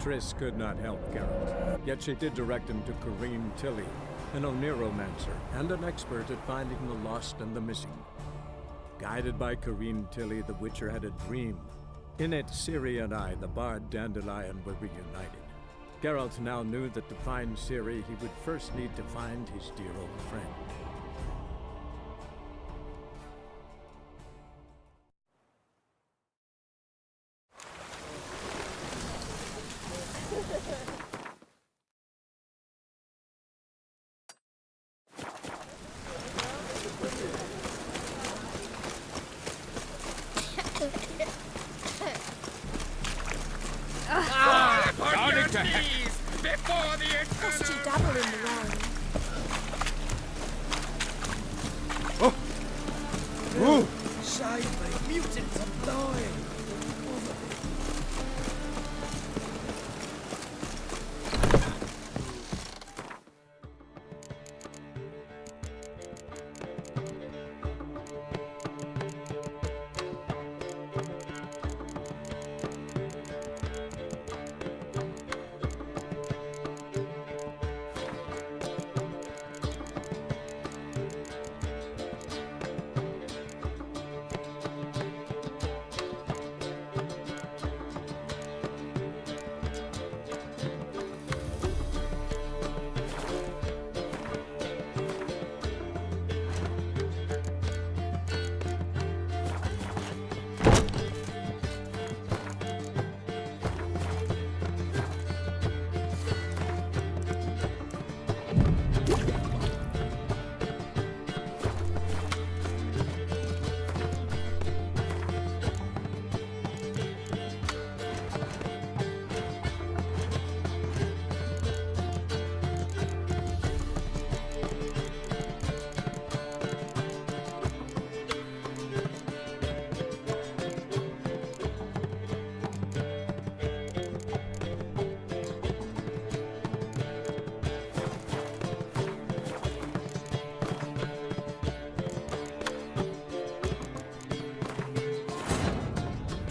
Triss could not help Geralt, yet she did direct him to Corrine Tilly, an Oniromancer and an expert at finding the lost and the missing. Guided by Corrine Tilly, the Witcher had a dream. In it, Ciri and I, the bard Dandelion, were reunited. Geralt now knew that to find Ciri, he would first need to find his dear old friend. Must you dabble in the wine? Oh! Save me, mutants are lying!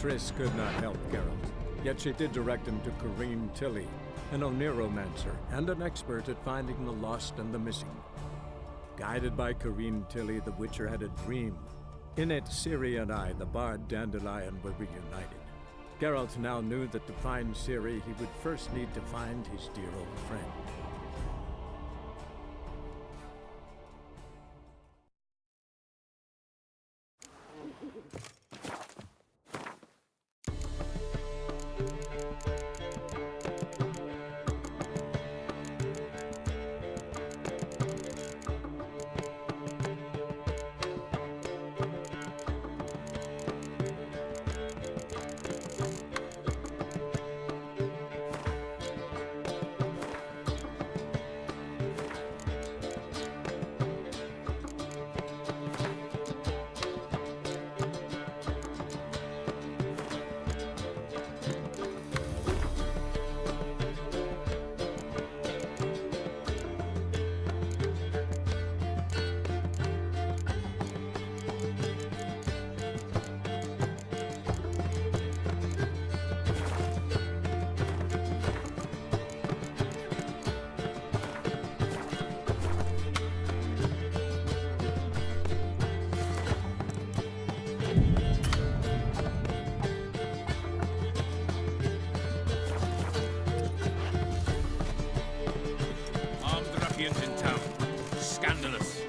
Triss could not help Geralt, yet she did direct him to Corrine Tilly, an Oniromancer and an expert at finding the lost and the missing. Guided by Corrine Tilly, the Witcher had a dream. In it, Ciri and I, the bard Dandelion, were reunited. Geralt now knew that to find Ciri, he would first need to find his dear old friend. In town. Scandalous.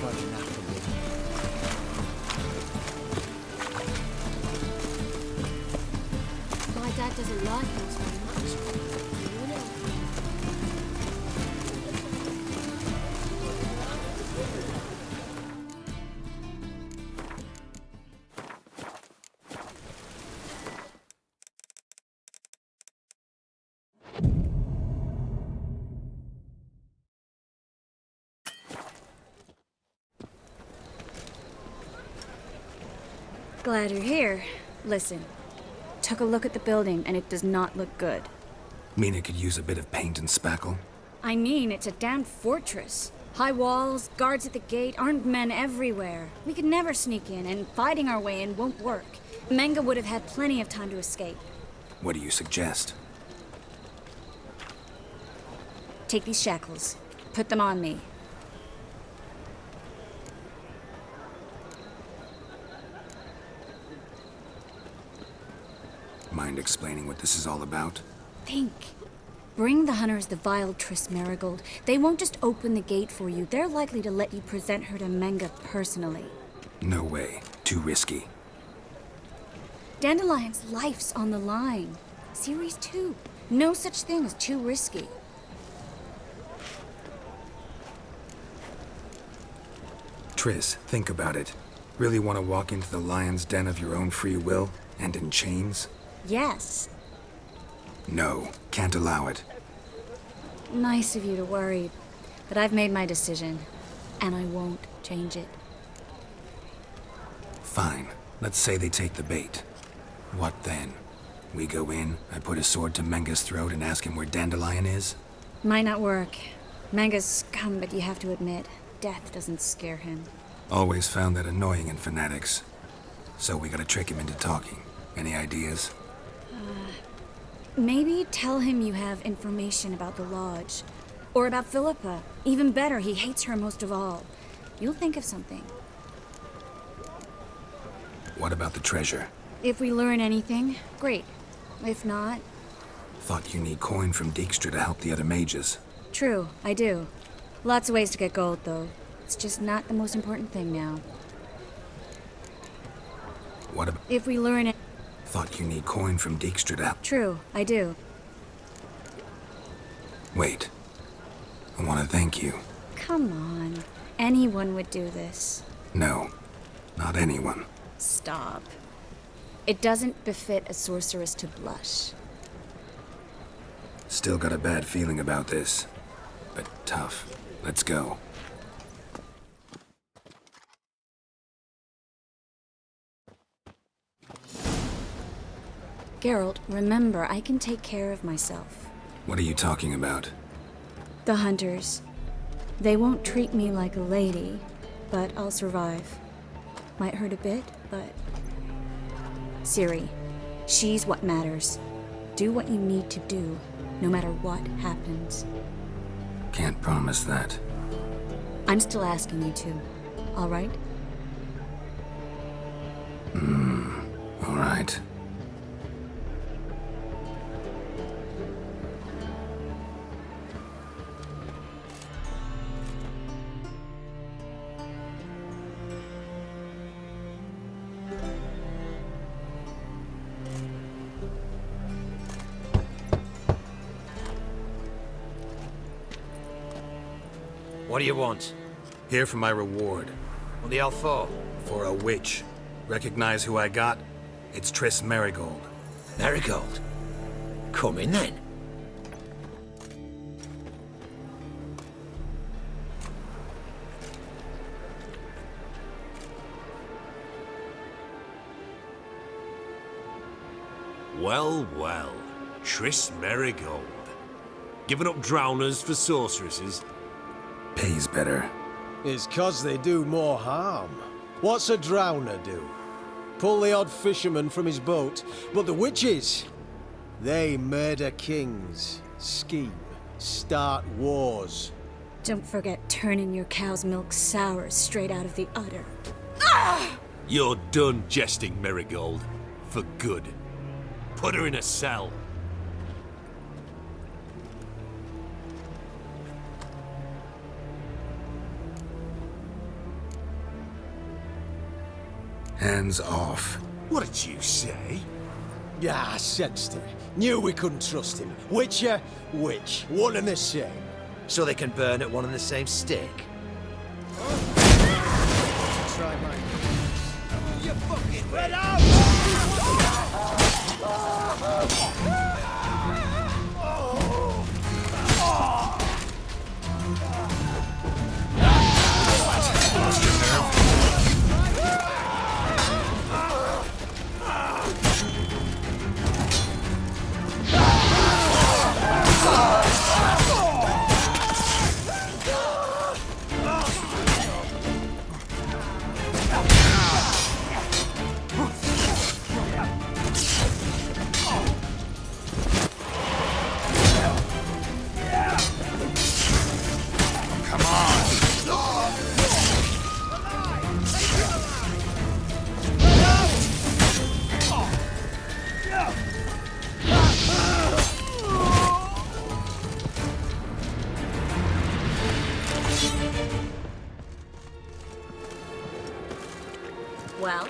fudging afterward. My dad doesn't like us very much. You know. Glad you're here. Listen, took a look at the building and it does not look good. Mean it could use a bit of paint and spackle? I mean, it's a damn fortress. High walls, guards at the gate, armed men everywhere. We could never sneak in, and fighting our way in won't work. Menge would have had plenty of time to escape. What do you suggest? Take these shackles. Put them on me. Mind explaining what this is all about? Think. Bring the hunters the vile Triss Marigold. They won't just open the gate for you. They're likely to let you present her to Menge personally. No way. Too risky. Dandelion's life's on the line. Series 2. No such thing as too risky. Triss, think about it. Really want to walk into the lion's den of your own free will? And in chains? Yes. No. Can't allow it. Nice of you to worry, but I've made my decision, and I won't change it. Fine. Let's say they take the bait. What then? We go in, I put a sword to Menge's throat and ask him where Dandelion is? Might not work. Menge's scum, but you have to admit, death doesn't scare him. Always found that annoying in fanatics. So we gotta trick him into talking. Any ideas? Maybe tell him you have information about the Lodge. Or about Philippa. Even better, he hates her most of all. You'll think of something. What about the treasure? If we learn anything, great. If not, Thought you need coin from Dijkstra to help the other mages. true, I do. Lots of ways to get gold, though. It's just not the most important thing now. What about... If we learn it, Thought you need coin from Dijkstra to help... true, I do. Wait. I want to thank you. Come on. Anyone would do this. No. Not anyone. Stop. It doesn't befit a sorceress to blush. Still got a bad feeling about this. But tough. Let's go. Geralt, remember, I can take care of myself. What are you talking about? The hunters. They won't treat me like a lady, but I'll survive. Might hurt a bit, but... Ciri, she's what matters. Do what you need to do, no matter what happens. Can't promise that. I'm still asking you to, all right? All right. What do you want? Here for my reward. What the hell for? For a witch. Recognize who I got? It's Triss Marigold. Marigold. Come in then. Well, well. Triss Marigold. Giving up drowners for sorceresses? Pays better. It's 'cause they do more harm. What's a drowner do? Pull the odd fisherman from his boat, but the witches, they murder kings, scheme, start wars. Don't forget turning your cow's milk sour straight out of the udder. You're done jesting, Marigold. For good. Put her in a cell. Hands off. What did you say? Yeah, I sensed it. Knew we couldn't trust him. Witcher, witch. One and the same. So they can burn at one and the same stick? Try my... You fucking... Get out! Well?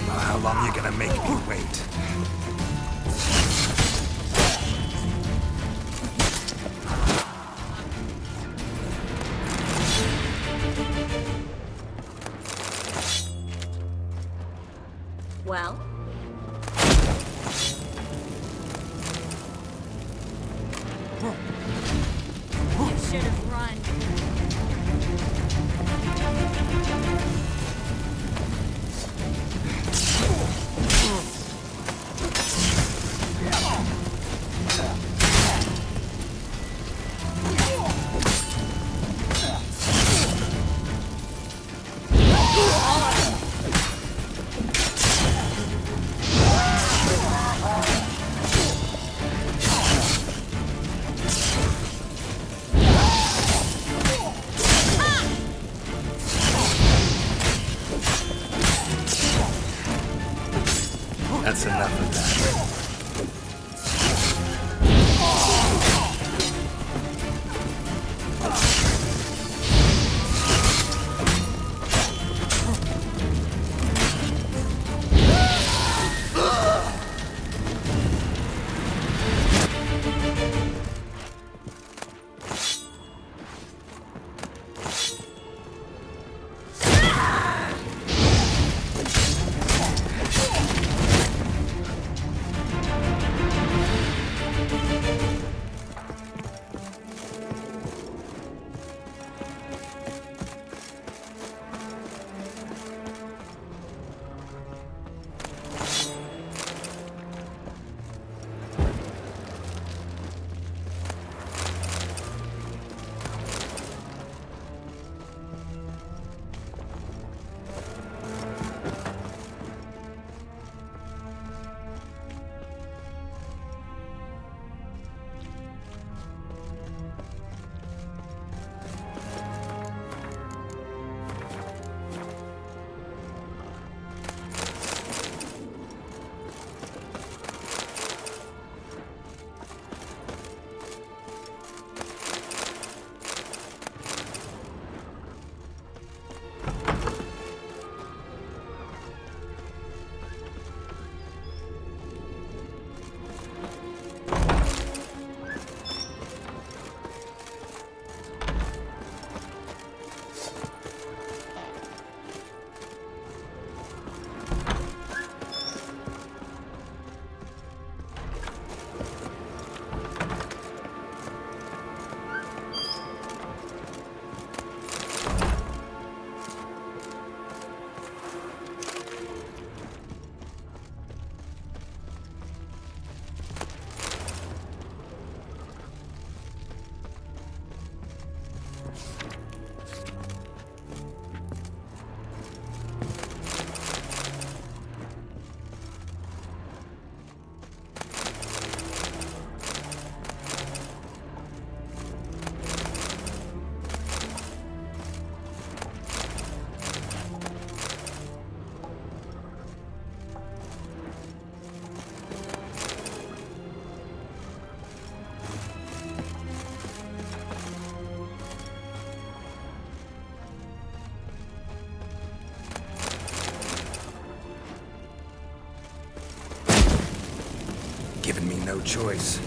How long you gonna make me wait? Well? You should have run. That's enough of that. given me no choice.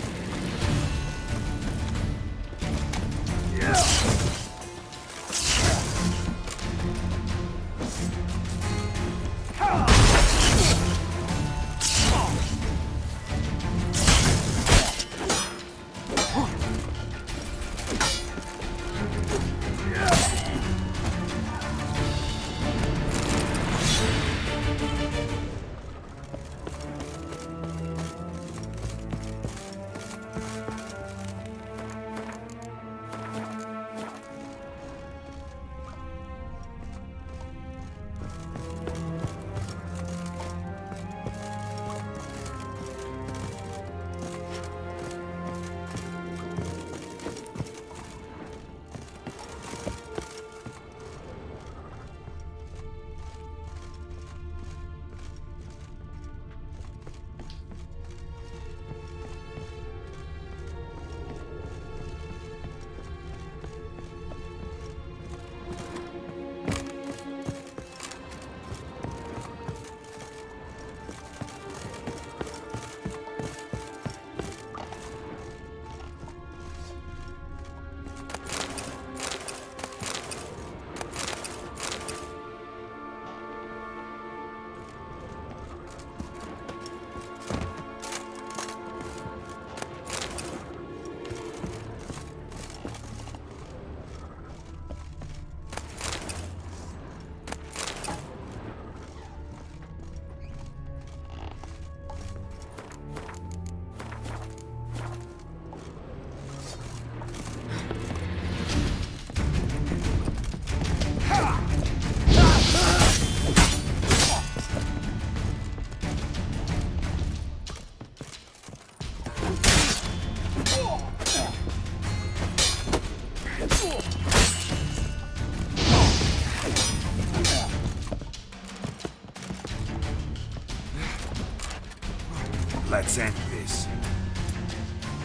Let's end this.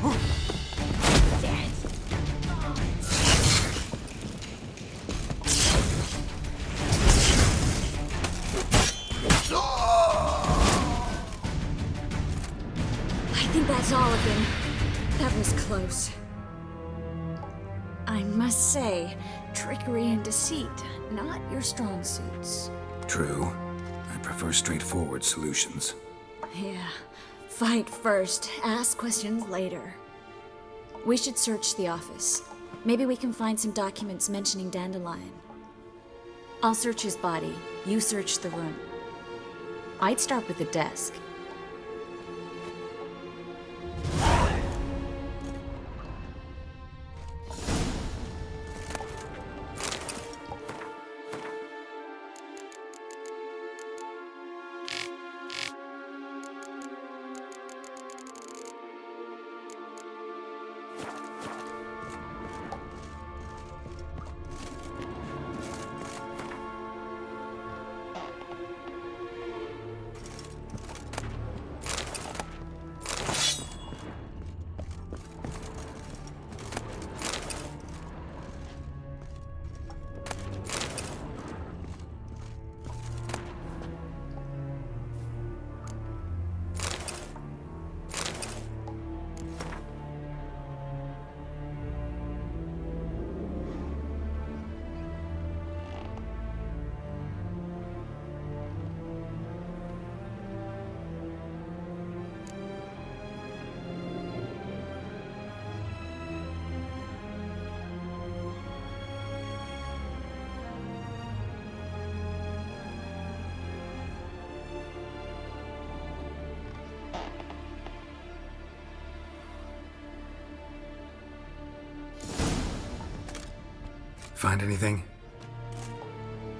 I think that's all of them. That was close. I must say, trickery and deceit, not your strong suits. True. I prefer straightforward solutions. Yeah. Fight first, ask questions later. We should search the office. Maybe we can find some documents mentioning Dandelion. I'll search his body. You search the room. I'd start with the desk. Find anything?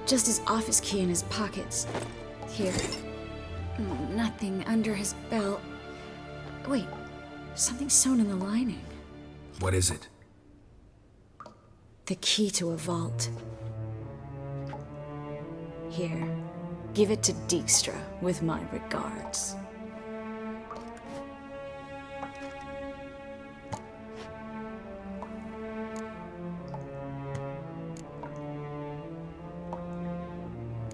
Just his office key in his pockets. Here. Nothing under his belt. Wait, something sewn in the lining. What is it? The key to a vault. Here, give it to Dijkstra with my regards.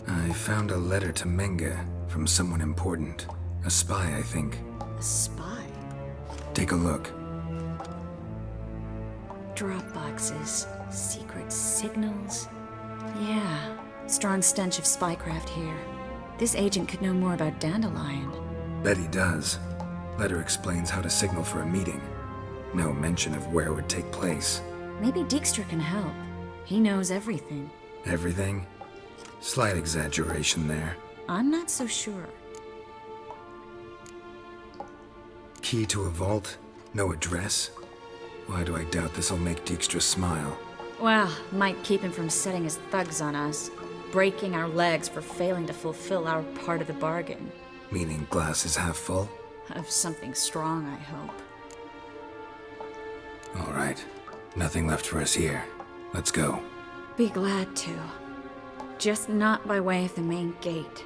I found a letter to Menge from someone important. A spy, I think. A spy? Take a look. Drop boxes, secret signals. Yeah, strong stench of spycraft here. This agent could know more about Dandelion. Bet he does. Letter explains how to signal for a meeting. No mention of where it would take place. Maybe Dijkstra can help. He knows everything. Everything? Slight exaggeration there. I'm not so sure. Key to a vault? No address? Why do I doubt this'll make Dijkstra smile? Well, might keep him from setting his thugs on us. Breaking our legs for failing to fulfill our part of the bargain. Meaning glass is half full? Of something strong, I hope. All right. Nothing left for us here. Let's go. Be glad to. Just not by way of the main gate.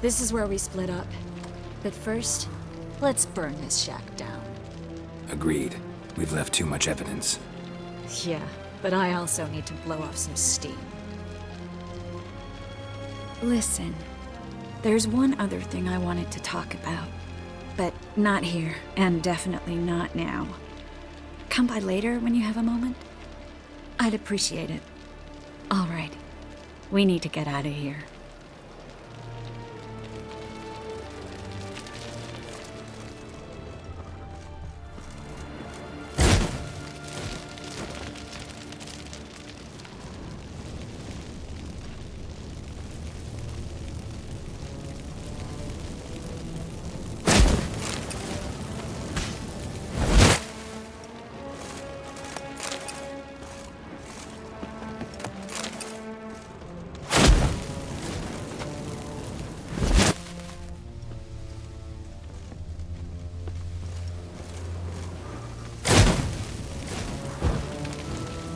This is where we split up. But first, let's burn this shack down. Agreed. We've left too much evidence. Yeah, but I also need to blow off some steam. Listen, there's one other thing I wanted to talk about. But not here, and definitely not now. Come by later when you have a moment? I'd appreciate it. All right. We need to get out of here.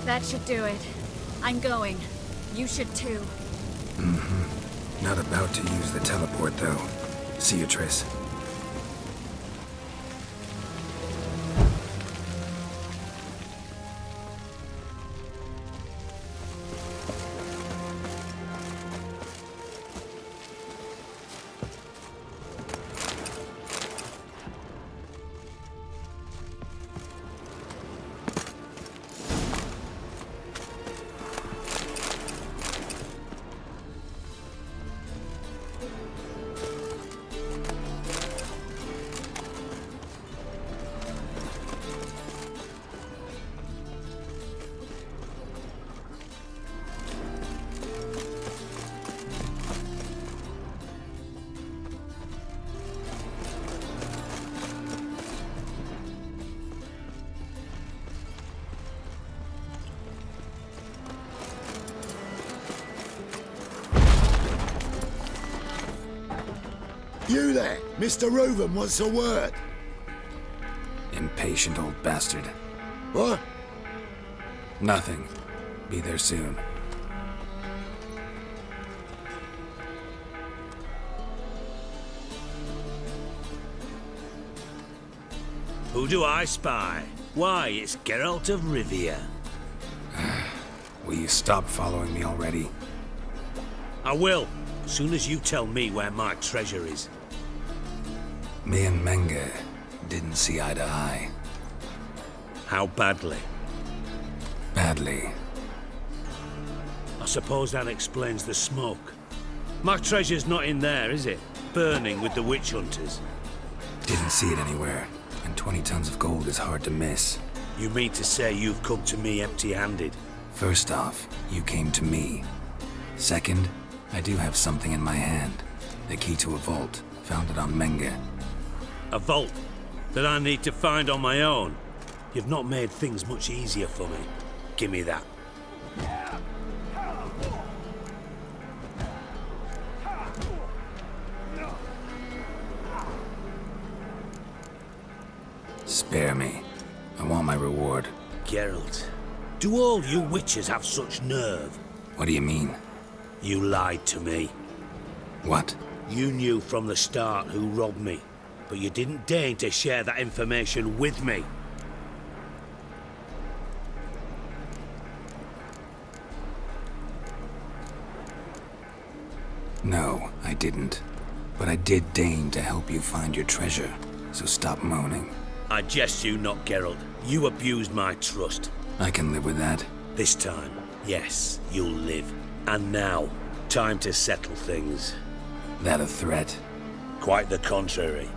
That should do it. I'm going. You should too. Not about to use the teleport, though. See you, Triss. You there, Mr. Reuven wants a word. Impatient old bastard. What? Nothing. Be there soon. Who do I spy? Why, it's Geralt of Rivia. Will you stop following me already? I will, as soon as you tell me where my treasure is. Me and Menge didn't see eye to eye. How badly? Badly. I suppose that explains the smoke. My treasure's not in there, is it? Burning with the witch hunters. Didn't see it anywhere, and 20 tons of gold is hard to miss. You mean to say you've come to me empty-handed? First off, you came to me. Second, I do have something in my hand. The key to a vault, found it on Menge. A vault that I need to find on my own? You've not made things much easier for me. Give me that. Spare me. I want my reward. Geralt, do all you witches have such nerve? What do you mean? You lied to me. What? You knew from the start who robbed me, but you didn't deign to share that information with me. No, I didn't. But I did deign to help you find your treasure, so stop moaning. I jest you not, Geralt. You abused my trust. I can live with that. This time, yes, you'll live. And now, time to settle things. That a threat? Quite the contrary.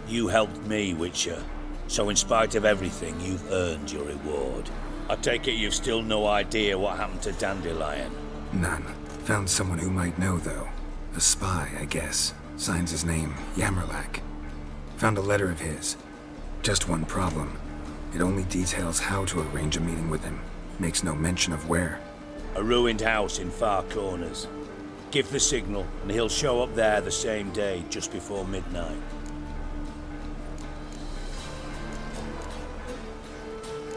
You helped me, Witcher. So in spite of everything, you've earned your reward. I take it you've still no idea what happened to Dandelion. None. Found someone who might know, though. A spy, I guess. Signs his name, Yamerlak. Found a letter of his. Just one problem. It only details how to arrange a meeting with him. Makes no mention of where. A ruined house in Far Corners. Give the signal, and he'll show up there the same day, just before midnight.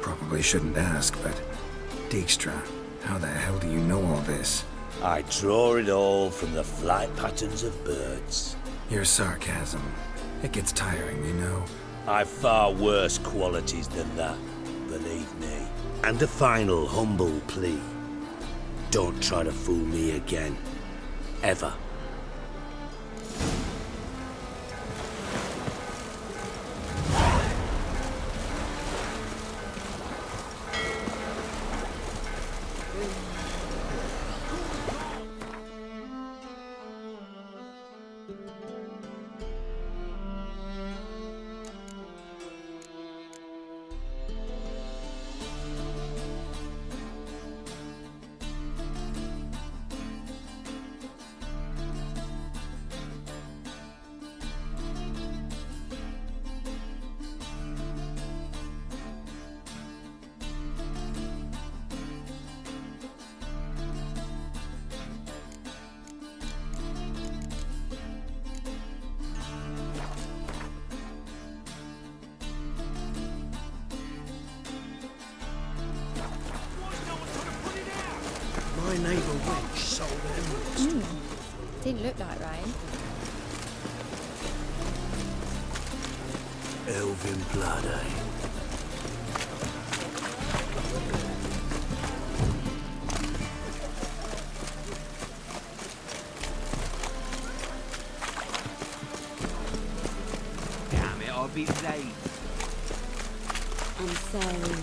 Probably shouldn't ask, but... Dijkstra, how the hell do you know all this? I draw it all from the flight patterns of birds. Your sarcasm. It gets tiring, you know. I've far worse qualities than that, believe me. And a final humble plea. Don't try to fool me again. Ever. My neighbour wench sold emeralds. Didn't look like rain. Elven blood, eh? Damn it, I'll be late. I'm sorry.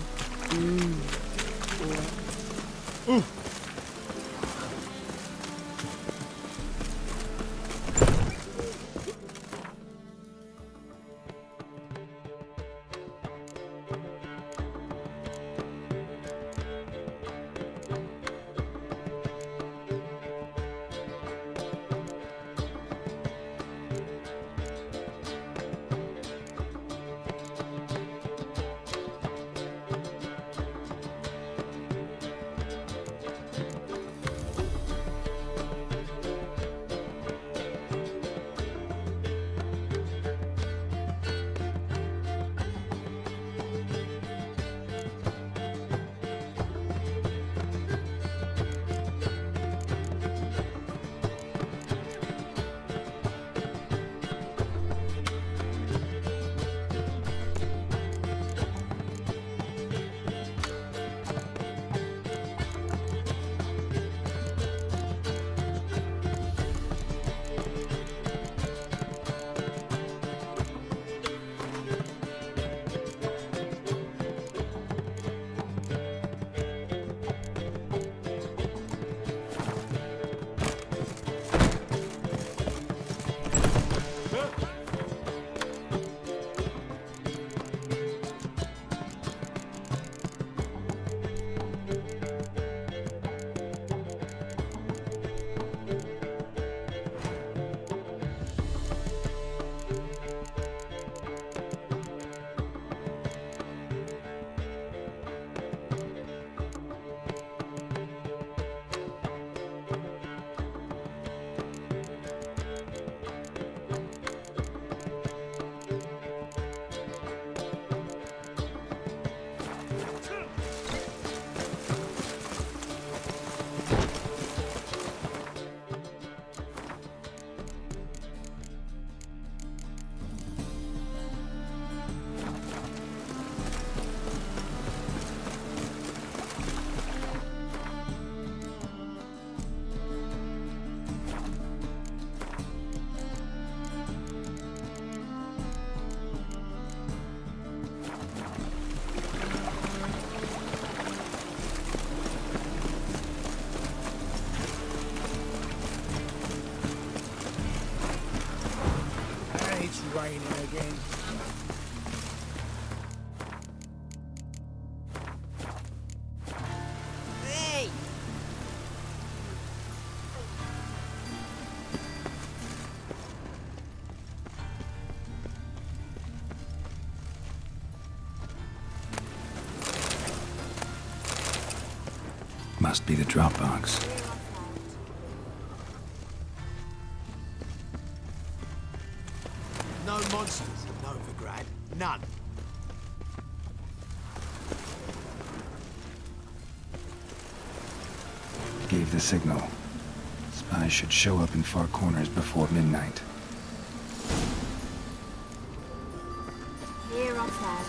raining again. Hey! Must be the Dropbox. No monsters in Novigrad. None. Gave the signal. Spies should show up in far corners before midnight. Here on flag.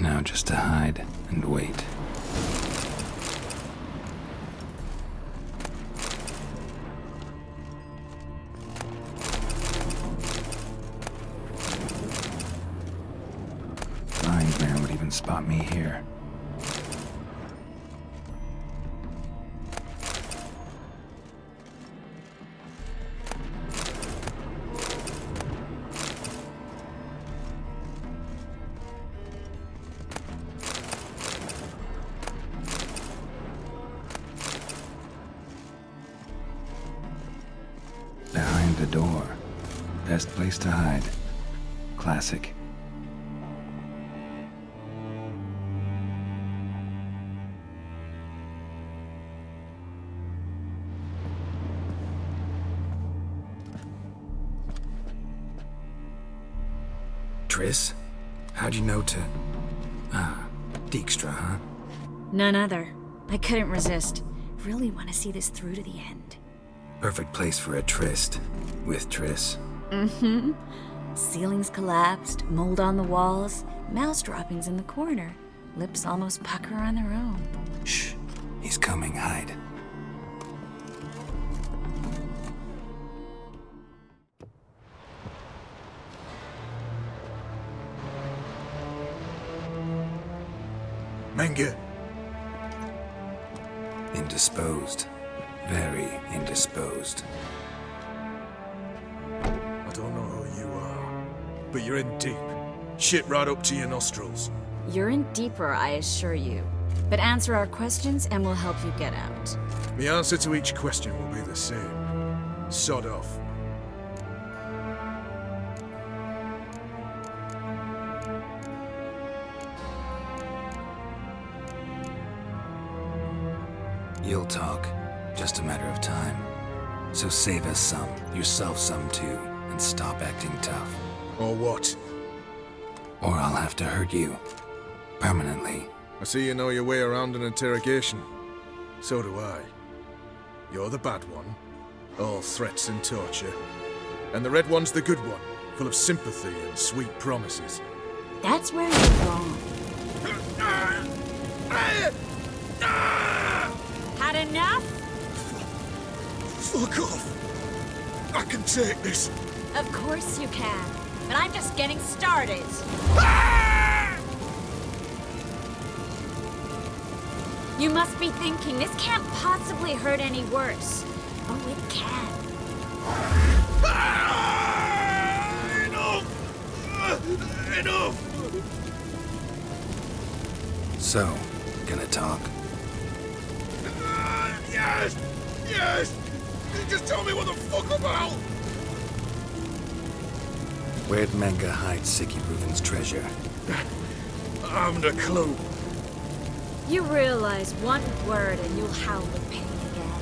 Now just to hide and wait. Blind man would even spot me here. Behind the door. Best place to hide. Classic. Triss? How'd you know to... Dijkstra, huh? None other. I couldn't resist. Really want to see this through to the end. Perfect place for a tryst. With Triss. Mm-hmm. Ceilings collapsed, mold on the walls, mouse droppings in the corner. Lips almost pucker on their own. Shh. He's coming. Hide. Menge, Indisposed. Very indisposed. I don't know who you are, but you're in deep. Shit right up to your nostrils. You're in deeper, I assure you. But answer our questions and we'll help you get out. The answer to each question will be the same. Sod off. You'll talk. Just a matter of time. So save us some, yourself some too, and stop acting tough. Or what? Or I'll have to hurt you. Permanently. I see you know your way around an interrogation. So do I. You're the bad one, all threats and torture. And the red one's the good one, full of sympathy and sweet promises. That's where you're wrong. Had enough? Fuck off! I can take this. Of course you can. But I'm just getting started. You must be thinking, this can't possibly hurt any worse. Oh, it can. Enough! Enough! So, gonna talk? Yes! Yes! Just tell me what the fuck about! Where'd Menge hide Sicky Reuven's treasure? I haven't a clue. You realize one word and you'll howl with pain again.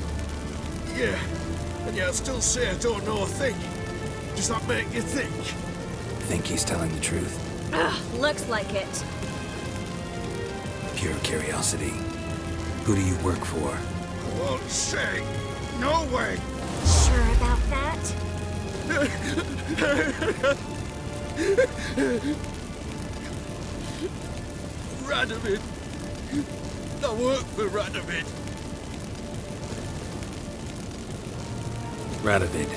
Yeah, and yet I'll still say I don't know a thing. Does that make you think? Think he's telling the truth? Ugh, looks like it. Pure curiosity. Who do you work for? I won't say. No way! Sure about that? Radovid. I work for Radovid. Radovid.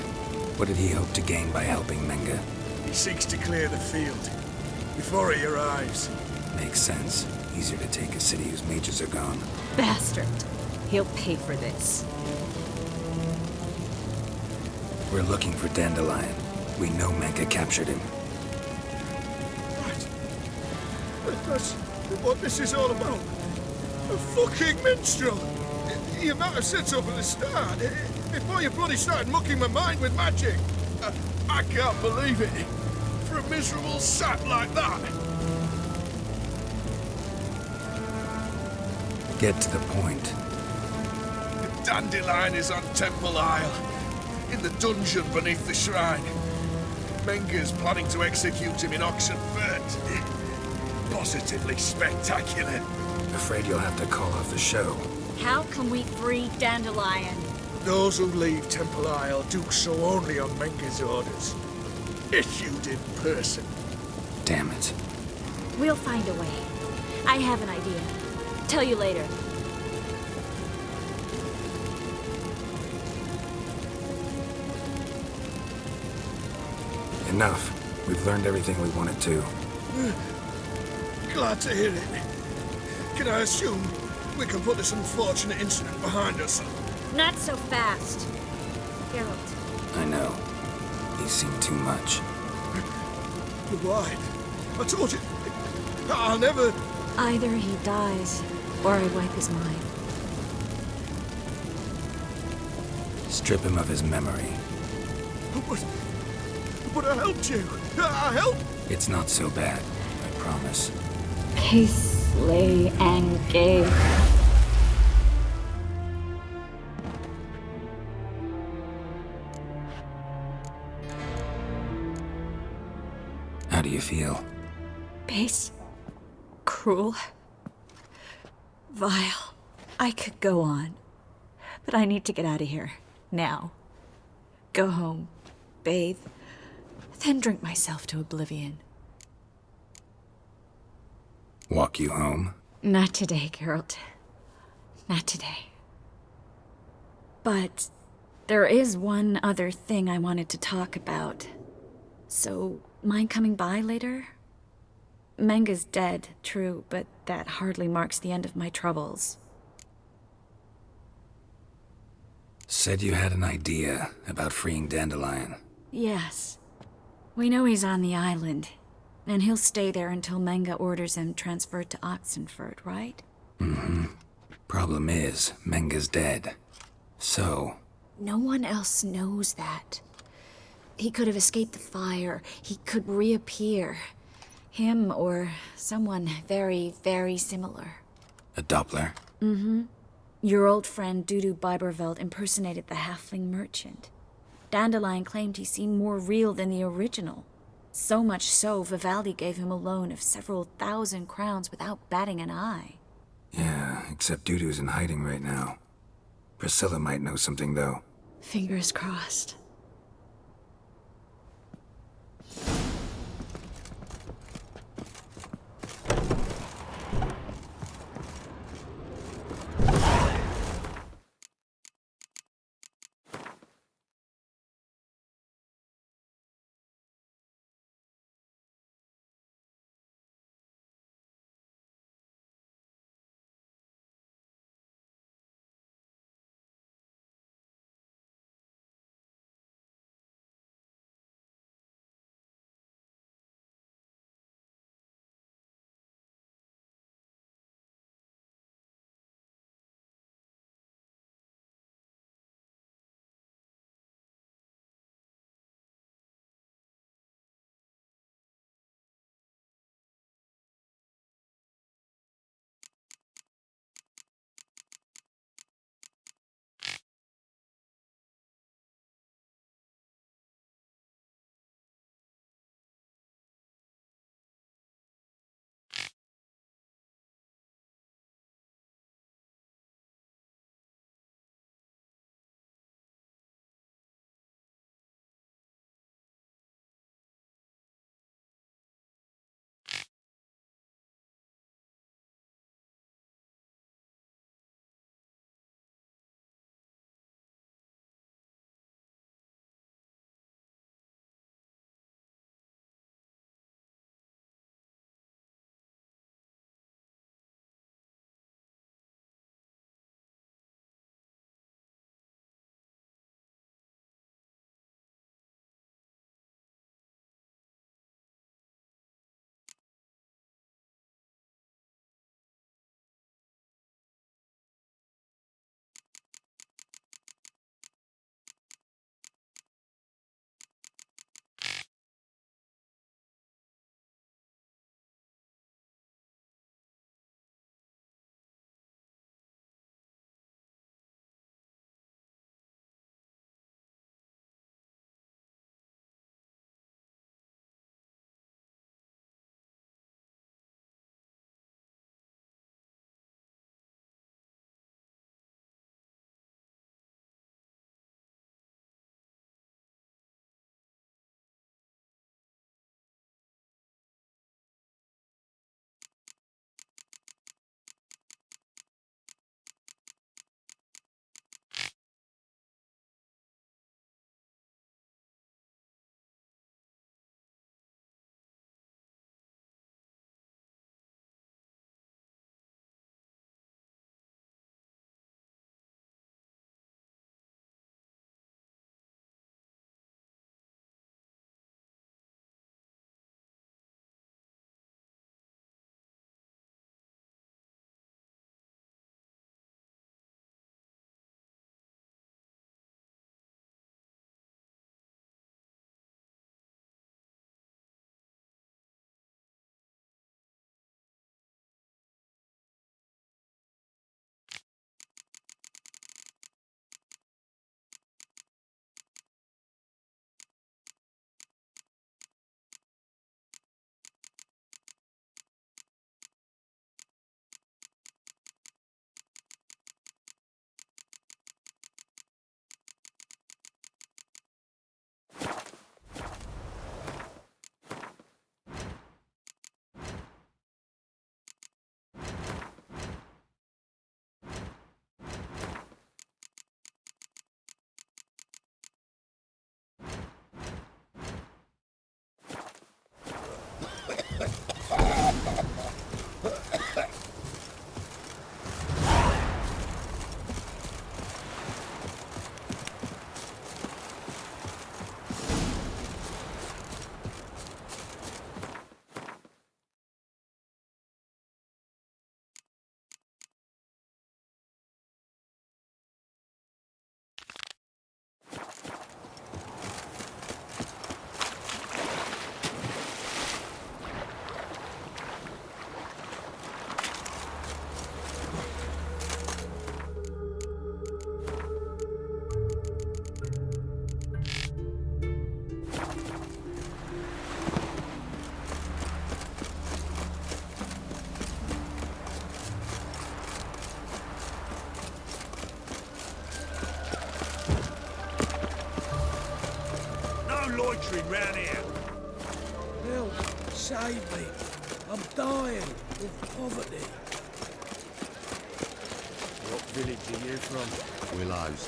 What did he hope to gain by helping Menge? He seeks to clear the field before he arrives. Makes sense. Easier to take a city whose mages are gone. Bastard. He'll pay for this. We're looking for Dandelion. We know Menge captured him. That's what this is all about. A fucking minstrel! You might have said so from the start, before you bloody started mucking my mind with magic. I can't believe it. For a miserable sap like that. Get to the point. The Dandelion is on Temple Isle, in the dungeon beneath the shrine. Menge's planning to execute him in Oxenfurt. Positively spectacular. Afraid you'll have to call off the show. How can we free Dandelion? Those who leave Temple Isle do so only on Menge's orders. Issued in person. Damn it. We'll find a way. I have an idea. Tell you later. Enough. We've learned everything we wanted to. Glad to hear it. Can I assume we can put this unfortunate incident behind us? Not so fast. Geralt. I know. He's seen too much. But why? I told you. I'll never... Either he dies, or I wipe his mind. Strip him of his memory. But I helped you. I helped. It's not so bad, I promise. Peace, lay, and gay. How do you feel? Base. Cruel. Vile. I could go on. But I need to get out of here. Now. Go home. Bathe. Then drink myself to oblivion. Walk you home? Not today, Geralt. Not today. But there is one other thing I wanted to talk about. So, mind coming by later? Menge's dead, true, but that hardly marks the end of my troubles. Said you had an idea about freeing Dandelion. Yes. We know he's on the island, and he'll stay there until Menge orders him transferred to Oxenfurt, right? Mm-hmm. Problem is, Menge's dead. So... No one else knows that. He could have escaped the fire. He could reappear. Him or someone very, very similar. A Doppler? Mm-hmm. Your old friend Dudu Biberveld impersonated the halfling merchant. Dandelion claimed he seemed more real than the original. So much so, Vivaldi gave him a loan of several thousand crowns without batting an eye. Yeah, except Dudu's in hiding right now. Priscilla might know something, though. Fingers crossed. loitering round here. Help! Save me! I'm dying of poverty. What village are you from? Willows.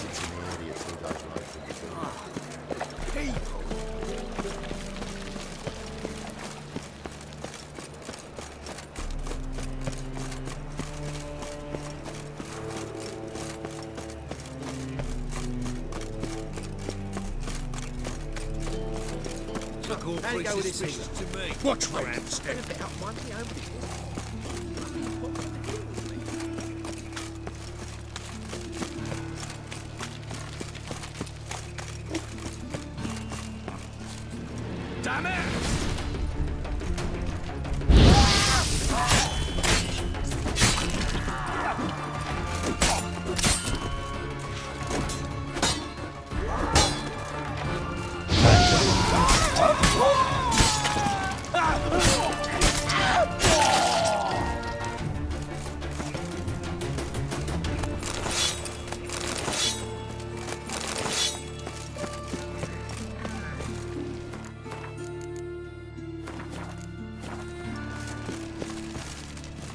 Sits in the area 2 days away from the village. People! How you go with this to me? Watch me! Damn it!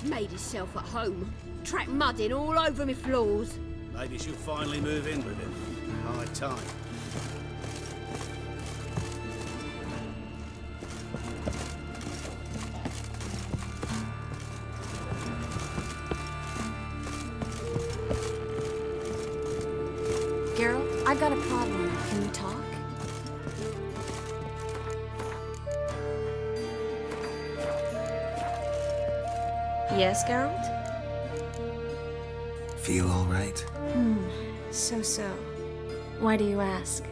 Made himself at home. Track mud in all over me floors. Maybe she'll finally move in with him. High time. Geralt, I've got a problem. Can you talk? Yes, Geralt? Feel all right? So. Why do you ask?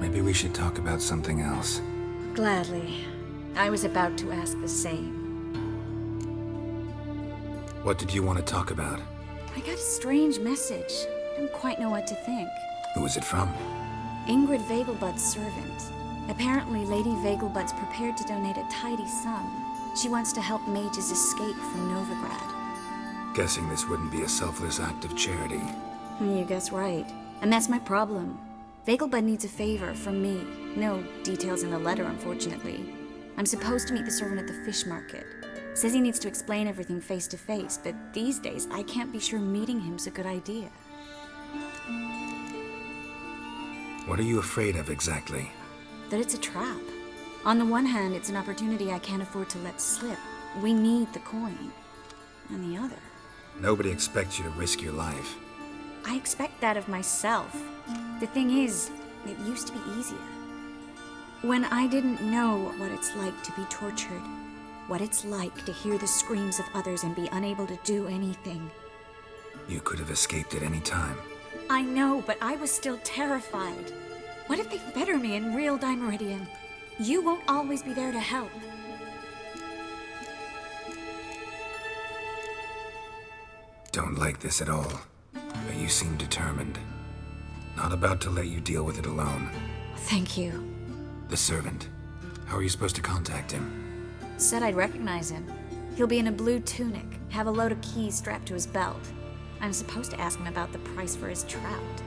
Maybe we should talk about something else. Gladly. I was about to ask the same. What did you want to talk about? I got a strange message. I don't quite know what to think. Who was it from? Ingrid Vegelbud's servant. Apparently, Lady Vegelbud's prepared to donate a tidy sum. She wants to help mages escape from Novigrad. Guessing this wouldn't be a selfless act of charity. You guess right. And that's my problem. Vegelbud needs a favor from me. No details in the letter, unfortunately. I'm supposed to meet the servant at the fish market. Says he needs to explain everything face to face, but these days I can't be sure meeting him's a good idea. What are you afraid of exactly? That it's a trap. On the one hand, it's an opportunity I can't afford to let slip. We need the coin. On the other... Nobody expects you to risk your life. I expect that of myself. The thing is, it used to be easier. When I didn't know what it's like to be tortured, what it's like to hear the screams of others and be unable to do anything. You could have escaped at any time. I know, but I was still terrified. What if they fetter me in real Dimeridian? You won't always be there to help. Don't like this at all, but you seem determined. Not about to let you deal with it alone. Thank you. The servant. How are you supposed to contact him? Said I'd recognize him. He'll be in a blue tunic, have a load of keys strapped to his belt. I'm supposed to ask him about the price for his trout.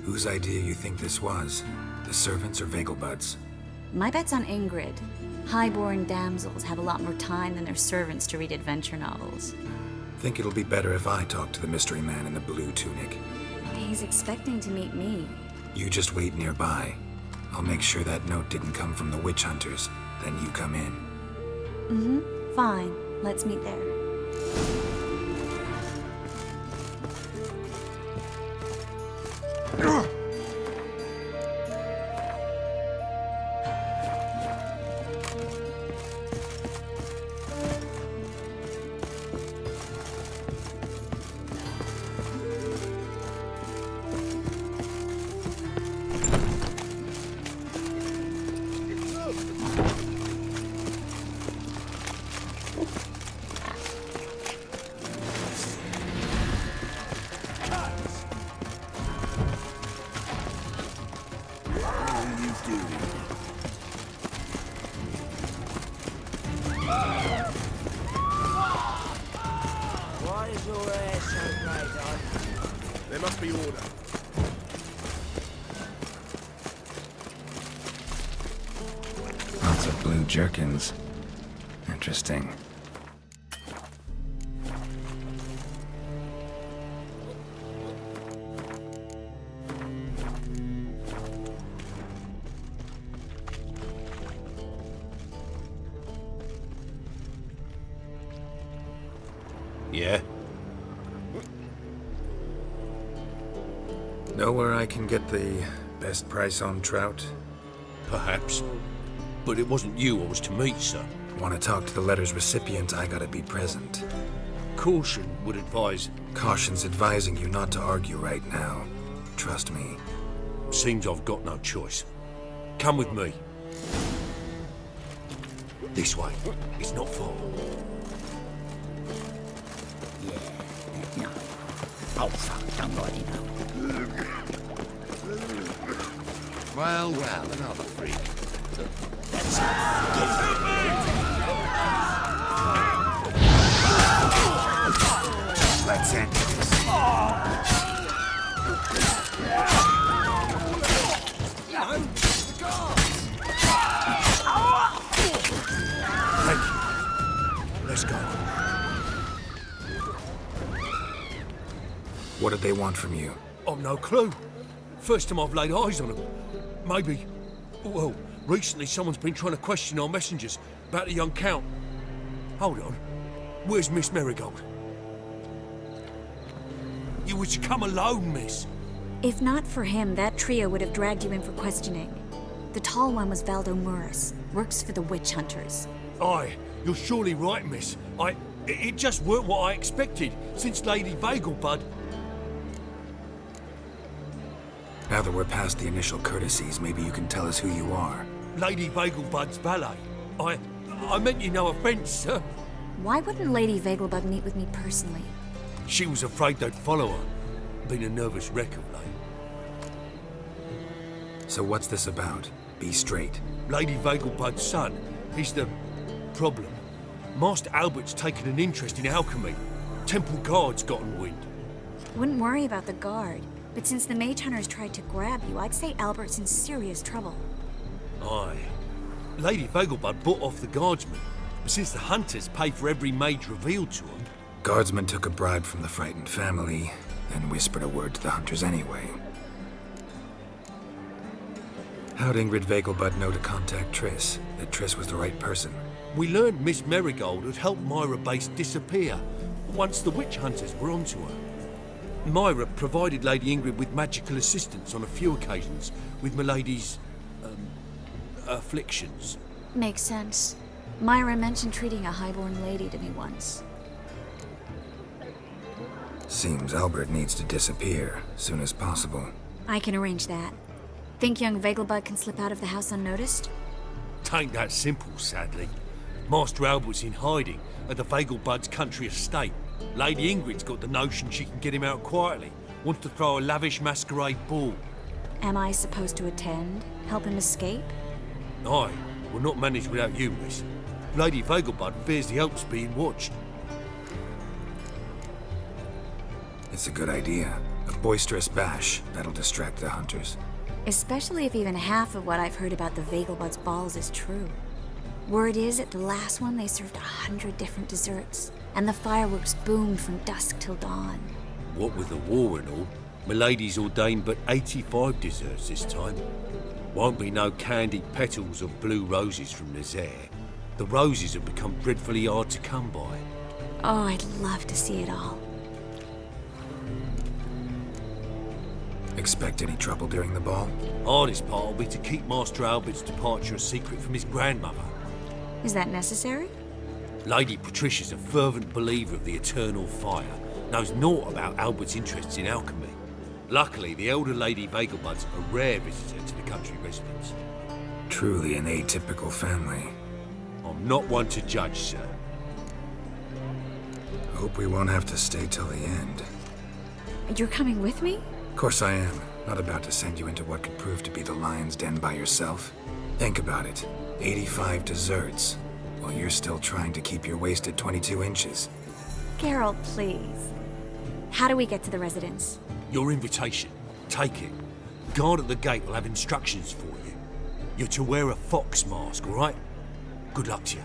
Whose idea you think this was? The servants or Vegelbud's? My bet's on Ingrid. High-born damsels have a lot more time than their servants to read adventure novels. Think it'll be better if I talk to the mystery man in the blue tunic. He's expecting to meet me. You just wait nearby. I'll make sure that note didn't come from the witch hunters. Then you come in. Fine. Let's meet there. your hair so bright on? There must be order. Lots of blue jerkins. Interesting. Yeah? Know where I can get the best price on trout? Perhaps. But it wasn't you I was to meet, sir. Want to talk to the letter's recipient, I gotta be present. Caution would advise... Caution's advising you not to argue right now. Trust me. Seems I've got no choice. Come with me. This way. It's not far. No. Oh, fuck, don't write it out. Well, another freak. That's Let's end this. Thank you. Let's go. What did they want from you? I've no clue. First time I've laid eyes on them. Maybe... Well, recently someone's been trying to question our messengers about the young Count. Hold on. Where's Miss Marigold? You were to come alone, miss. If not for him, that trio would have dragged you in for questioning. The tall one was Valdo Muris, works for the witch hunters. Aye, you're surely right, miss. It just weren't what I expected, since Lady Vegelbud... Now that we're past the initial courtesies, maybe you can tell us who you are. Lady Vegelbud's valet. I meant you no offence, sir. Why wouldn't Lady Vegelbud meet with me personally? She was afraid they'd follow her. Been a nervous wreck of late. So what's this about? Be straight. Lady Vegelbud's son. He's the... problem. Master Albert's taken an interest in alchemy. Temple guards gotten wind. Wouldn't worry about the guard. But since the mage hunters tried to grab you, I'd say Albert's in serious trouble. Aye. Lady Vegelbud bought off the guardsmen. But since the hunters pay for every mage revealed to them... Guardsmen took a bribe from the frightened family, and whispered a word to the hunters anyway. How'd Ingrid Vegelbud know to contact Triss? That Triss was the right person? We learned Miss Marigold had helped Myra Base disappear once the witch hunters were onto her. Myra provided Lady Ingrid with magical assistance on a few occasions with Milady's... afflictions. Makes sense. Myra mentioned treating a highborn lady to me once. Seems Albert needs to disappear soon as possible. I can arrange that. Think young Vegelbud can slip out of the house unnoticed? Tain't that simple, sadly. Master Albert's in hiding at the Vegelbud's country estate. Lady Ingrid's got the notion she can get him out quietly. Wants to throw a lavish masquerade ball. Am I supposed to attend? Help him escape? Aye, we'll not manage without you, miss. Lady Vegelbud fears the Alps being watched. It's a good idea. A boisterous bash that'll distract the hunters. Especially if even half of what I've heard about the Vegelbud's balls is true. Word is, at the last one they served 100 different desserts, and the fireworks boomed from dusk till dawn. What with the war and all, Milady's ordained but 85 desserts this time. Won't be no candied petals or blue roses from Nazaire. The roses have become dreadfully hard to come by. Oh, I'd love to see it all. Expect any trouble during the ball? Hardest part will be to keep Master Albert's departure a secret from his grandmother. Is that necessary? Lady Patricia's a fervent believer of the eternal fire, knows naught about Albert's interests in alchemy. Luckily, the elder Lady Vegelbud's a rare visitor to the country residence. Truly an atypical family. I'm not one to judge, sir. Hope we won't have to stay till the end. You're coming with me? Of course I am. Not about to send you into what could prove to be the lion's den by yourself. Think about it. 85 desserts, while you're still trying to keep your waist at 22 inches. Geralt, please. How do we get to the residence? Your invitation. Take it. Guard at the gate will have instructions for you. You're to wear a fox mask, all right? Good luck to you.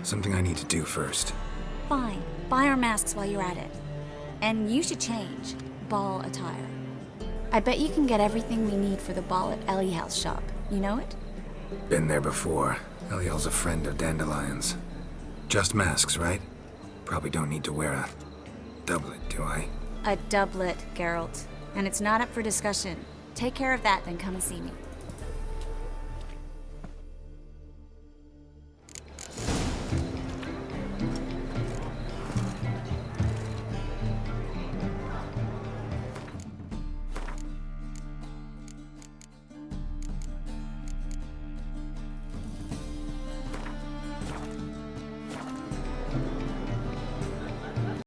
Something I need to do first. Fine. Buy our masks while you're at it. And you should change. Ball attire. I bet you can get everything we need for the ball at Eliel's shop. You know it? Been there before. Eliel's a friend of Dandelion's. Just masks, right? Probably don't need to wear a doublet, do I? A doublet, Geralt. And it's not up for discussion. Take care of that, then come and see me.